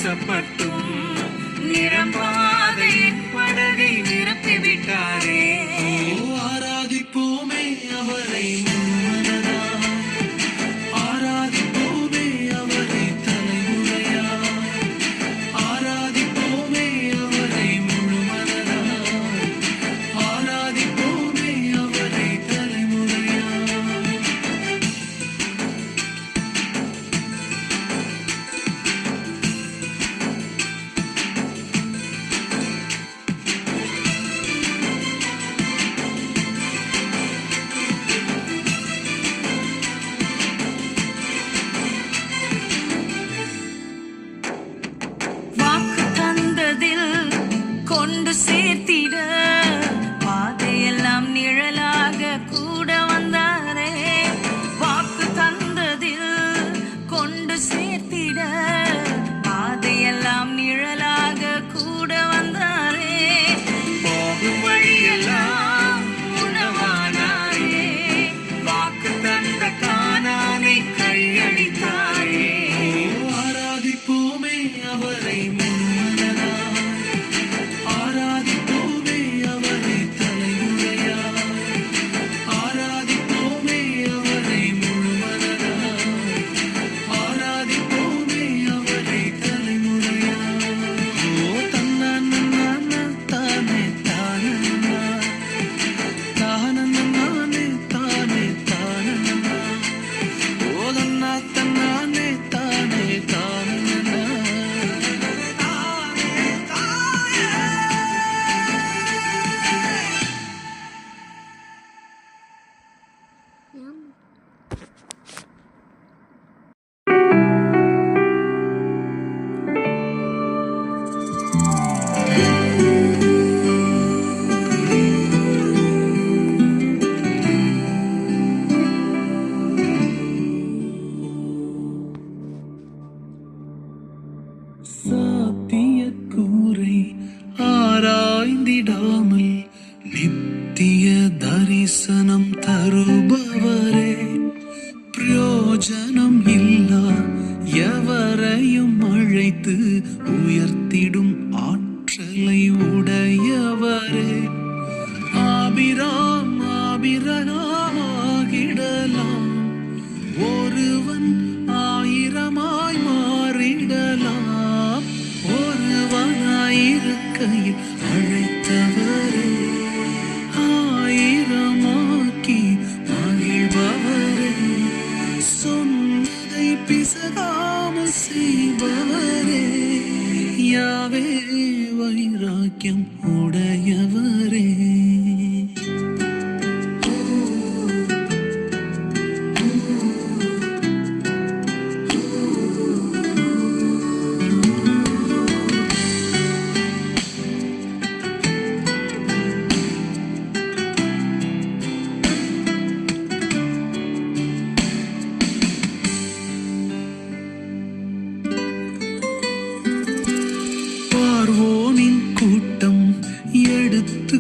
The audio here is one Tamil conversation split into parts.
ஆசப்பட்டும் நிரம்பாத என் படகை நிரப்பிவிட்டாரே. ஆராதிப்போமே அவரை முன்மனதாய், ஆராதிப்போமே அவரை தலைமுறையாய், ஆராதிப்போமே அவரை முழுமனதாய், ஆராதிப்போமே அவரை தலைமுறையாய். கொண்டு சேர்த்திட பாதையெல்லாம் நிழலாக கூட வந்தாரே. வாக்கு தந்ததில் கொண்டு சேர்த்திட பாதையெல்லாம் நிழலாக கூட வந்தாரே. போகும் வழியெல்லாம் உணவானாரே. வாக்கு தந்த கானானை கையளித்தாரே. ஆராதிப்போமே அவரை முன்மனதாய், ஆராதிப்போமே அவரை தலைமுறையாய், ஆராதிப்போமே அவரை முழுமனதாய், ஆராதிப்போமே அவரை தலைமுறையாய். ஓ தன்னானே தானே தானே தானே தானே தானே, ஓ தன்னானே தானே தானே. சாத்தியக்கூறை ஆராய்ந்திடாமல் நித்திய தரிசனம் தருபவரே, பிரயோஜனம் இல்லா எவரையும் அழைத்து உயர்த்திடும் ஆற்றலை உடையவரே. ஆபிராம் ஆபிரகாமாகிடலாம், ஒருவன் 1000 மாறிடலாம், ஒருவனாயிருக்கையில் அழைத்தவரே, 1000 மகிழ்பவரே, சொன்னதை பிசகாமல் செய்பவரே, யாவே வைராக்கியம் உடையவரே. பார்வோனின் கூட்டம் எடுத்து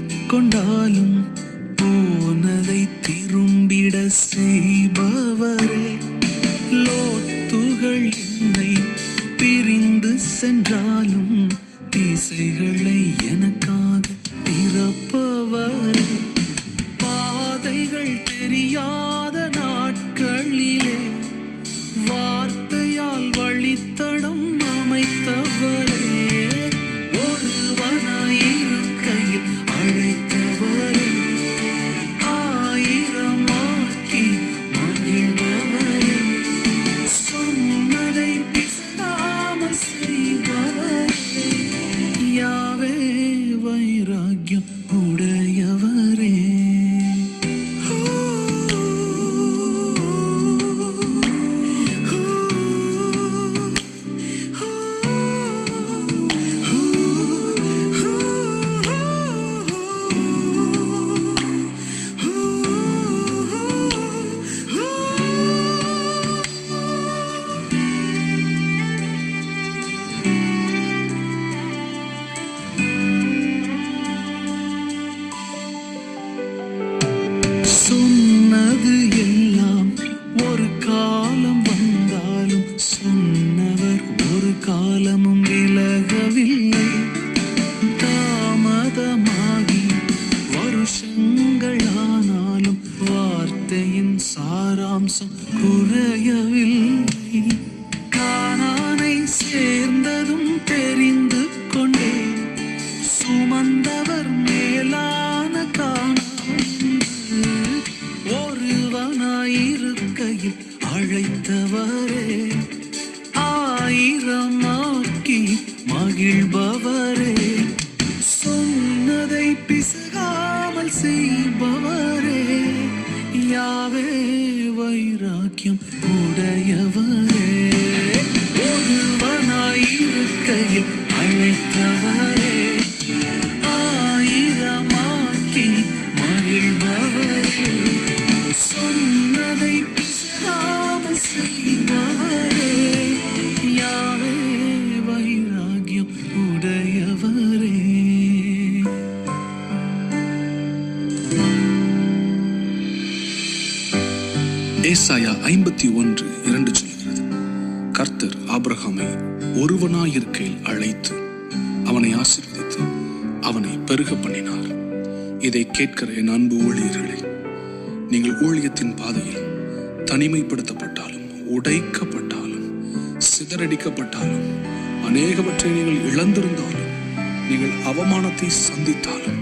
அழைத்தவரே, ஆயிரமாக்கி மகிழ்பவரே, சொன்னதை பிசகாமல் செய்பவரே, யாவே வைராக்கியம் உடையவரே, ஒருவனாயிருக்கையில் அழைத்தவரே, ஆயிரமாக்கி மகிழ்பவரே, சொன்னதை பிசகாமல் செய்பவரே, யாவே வைராக்கியம் உடையவரே. ஏசாயா 51:2 சொல்கிறது, கர்த்தர் ஆபிரகாமை ஒருவனாயிருக்கையில் அழைத்து அவனை ஆசீர்வதித்து அவனை பெருக பண்ணினார். இதை கேட்கிற என் அன்பு ஊழியர்களே, நீங்கள் ஊழியத்தின் பாதையில் தனிமைப்படுத்தப்பட்டாலும், உடைக்கப்பட்டாலும், சிதறடிக்கப்பட்டாலும், அநேகவற்றை நீங்கள் இழந்திருந்தாலும், நீங்கள் அவமானத்தை சந்தித்தாலும்,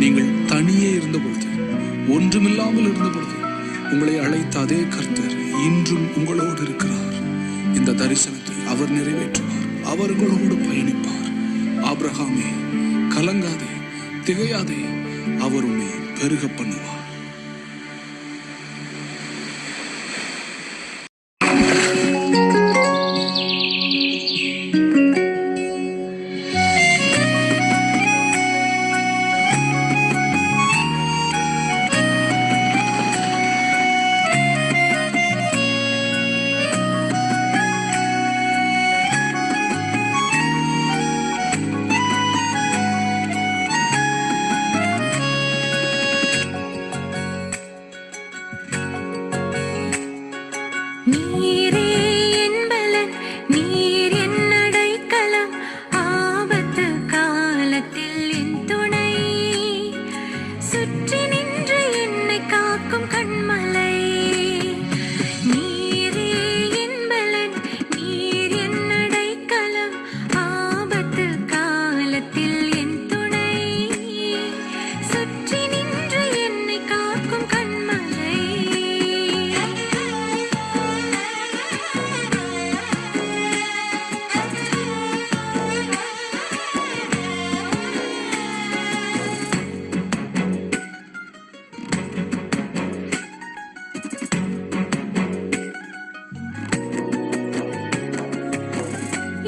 நீங்கள் தனியே இருந்த பொழுது, ஒன்றுமில்லாமல் இருந்த பொழுது உங்களை அழைத்த அதே கர்த்தர் இன்றும் உங்களோடு இருக்கிறார். இந்த தரிசனத்தை அவர் நிறைவேற்றுவார். அவர் உங்களோடு பயணிப்பார். ஆபிரகாமே, கலங்காதே, திகையாதே, அவர் உன்னை பெருக பண்ணுவார். நீரே என் பலன், நீர் என் அடைக்கலம், ஆபத்து காலத்தில் என் துணை, சுற்றி நின்று என்னை காக்கும் கண்மலை. நீரே என் பலன், நீர் என் அடைக்கலம், ஆபத்து காலத்தில் என் துணை, சுற்றி நின்று என்னை காக்கும் கண்மலை.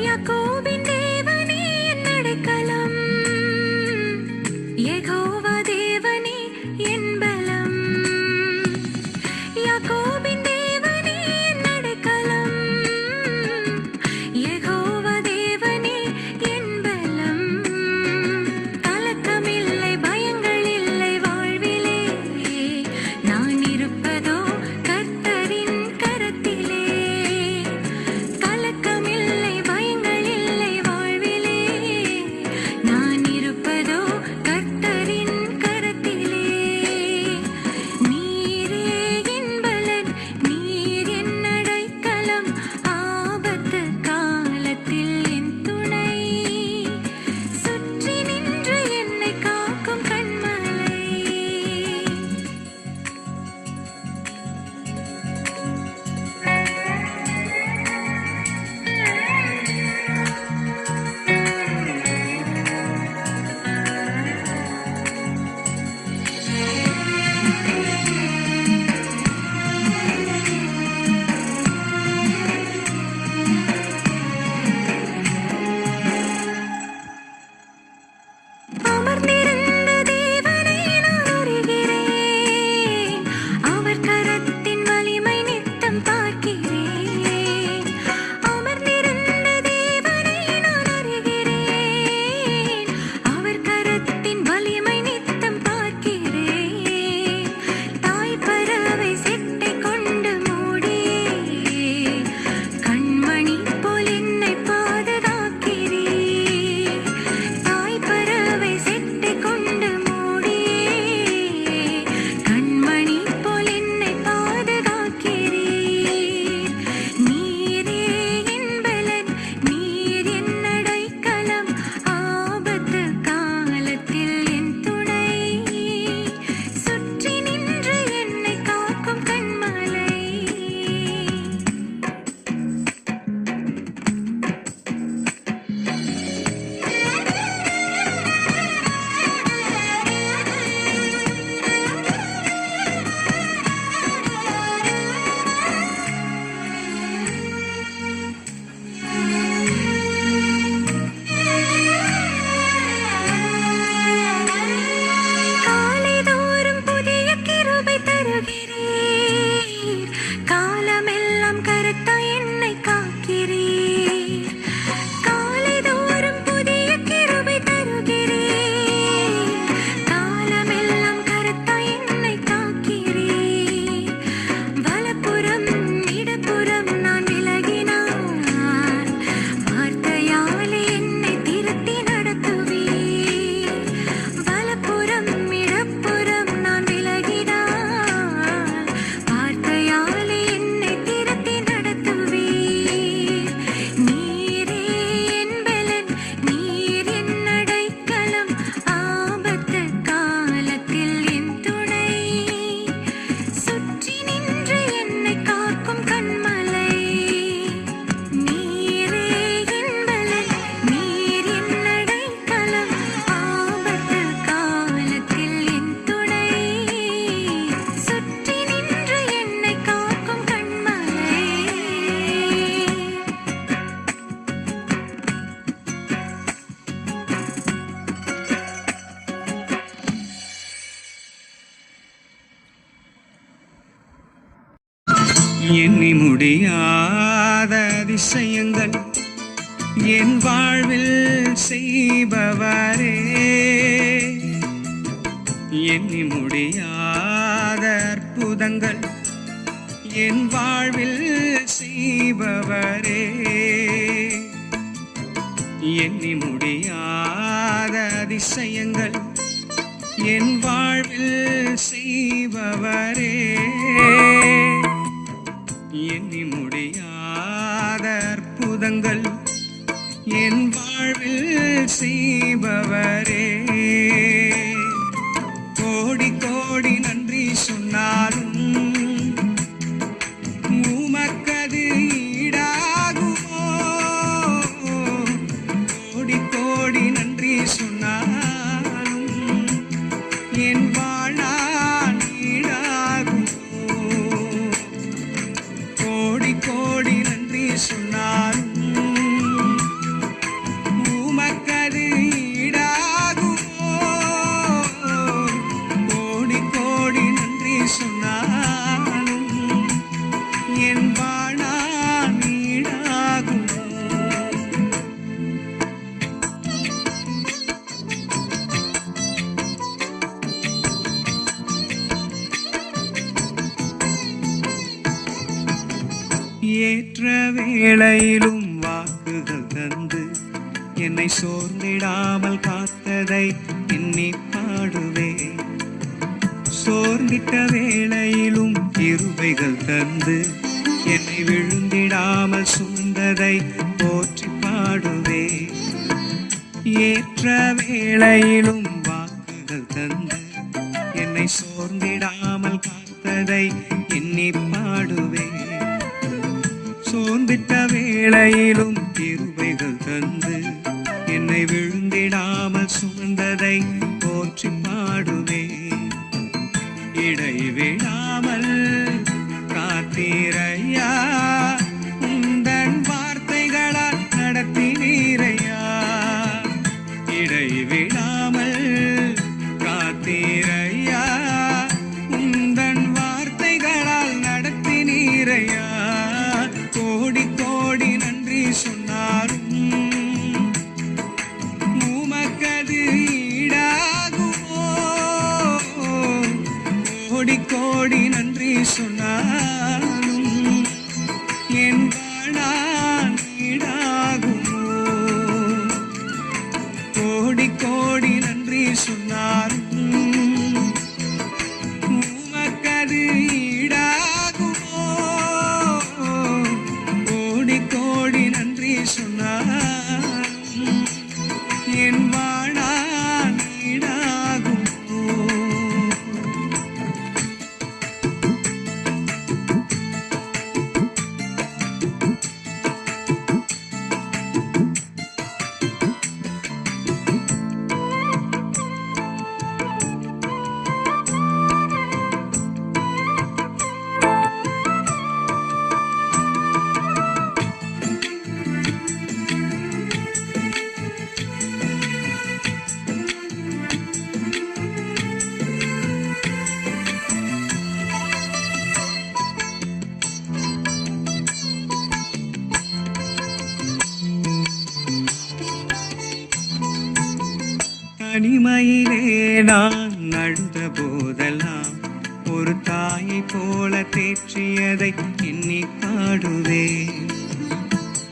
யாக்கோபின் தேவனே என் அடைக்கலம், யெகோவா தேவனே என் பலம். யாக்கோபின் தேவனே என் அடைக்கலம், யெகோவா தேவனே என் பலம். கலக்கமில்லை, பயங்கள் இல்லை வாழ்விலே, நான் இருப்பதோ கர்த்தரின் கரத்திலே. கலக்கமில்லை, பயங்கள் இல்லை வாழ்விலே, முடியாத அதிசயங்கள் என் வாழ்வில் செய்பவரே, எண்ணி முடியாத அற்புதங்கள் என் வாழ்வில் செய்பவரே, எண்ணி முடியாத அதிசயங்கள் என் வாழ்வில் செய்பவரே, எண்ணி முடியாத அற்புதங்கள் என் வாழ்வில் செய்பவரே. கோடி கோடி நன்றி சொன்னாலும் உமக்கது ஈடாகுமோ, கோடி கோடி நன்றி சொன்னாலும் என் வாழ்நாள் ஈடாகுமோ, கோடி கோடி நன்றி சொன்னாலும் உமக்கது ஈடாகுமோ, கோடி கோடி நன்றி சொன்னாலும் என் வாழ்நாள் ஈடாகுமோ. ஏற்ற வேளையிலும் வாக்குகள் தந்து என்னை சோர்ந்திடாமல் காத்ததை எண்ணி பாடுவே, சோர்ந்திட்ட வேளையிலும் கிருபைகள் தந்து என்னை விழுந்திடாமல் சுமந்ததை போற்றி பாடுவே, ஏற்ற வேளையிலும் வாக்குகள் தந்து என்னை சோர்ந்திடாமல் காத்ததை எண்ணி பாடுவே, சோர்ந்திட்ட வேளையிலும் கிருபைகள் தந்து என்னை விழுந்திடாமல் சுமந்ததை போற்றி பாடுவே, இடைவிடாமல் காத்தீரையா, உந்தன் வார்த்தைகளால் நடத்தினீரையா, இடைவிடாமல் காத்தீரையா, உந்தன் வார்த்தைகளால் நடத்தினீரையா, கோடி கோடி நன்றி சொன்னாலும் உமக்கது ஈடாகுமோ, கோடி கோடி நன்றி சொன்னாலும் என் வாழ்நாள் ஈடாகுமோ, கோடி கோடி நன்றி சொன்னாலும் உமக்கது ஈடாகுமோ, கோடி கோடி நன்றி சொன்னாலும் என் வாழ்நாள் ஈடாகுமோ. தனிமையிலே நான் அழுத போதெல்லாம் ஒரு தாயை போல தேற்றியதை எண்ணி பாடுவேன்,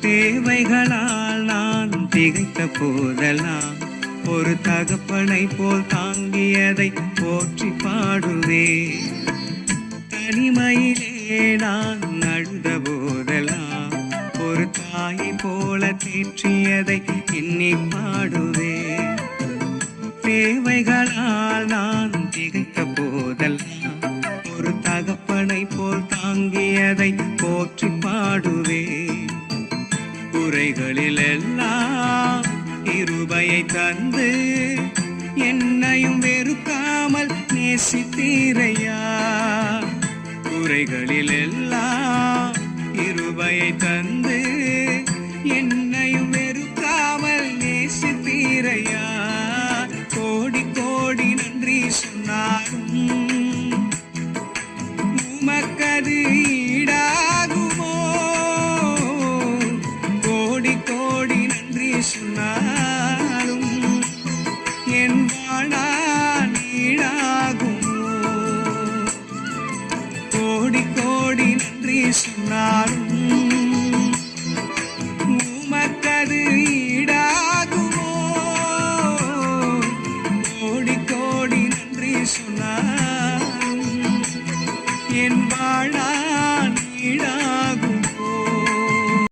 தேவைகளால் நான் திகைத்த போதெல்லாம் ஒரு தகப்பனை போல் தாங்கியதை போற்றி பாடுவேன், தனிமையிலே நான் அழுத போதெல்லாம் ஒரு தாயை போல தேற்றியதை எண்ணி பாடுவேன், தேவைகளால் நான் திகைத்த போதெல்லாம் ஒரு தகப்பனை போல் தாங்கியதை போற்றி பாடுவேன், குறைகளில் எல்லாம் கிருபையை தந்து என்னையும் வெறுக்காமல் நேசித்தீரையா, குறைகளில் எல்லாம் கிருபையை தந்து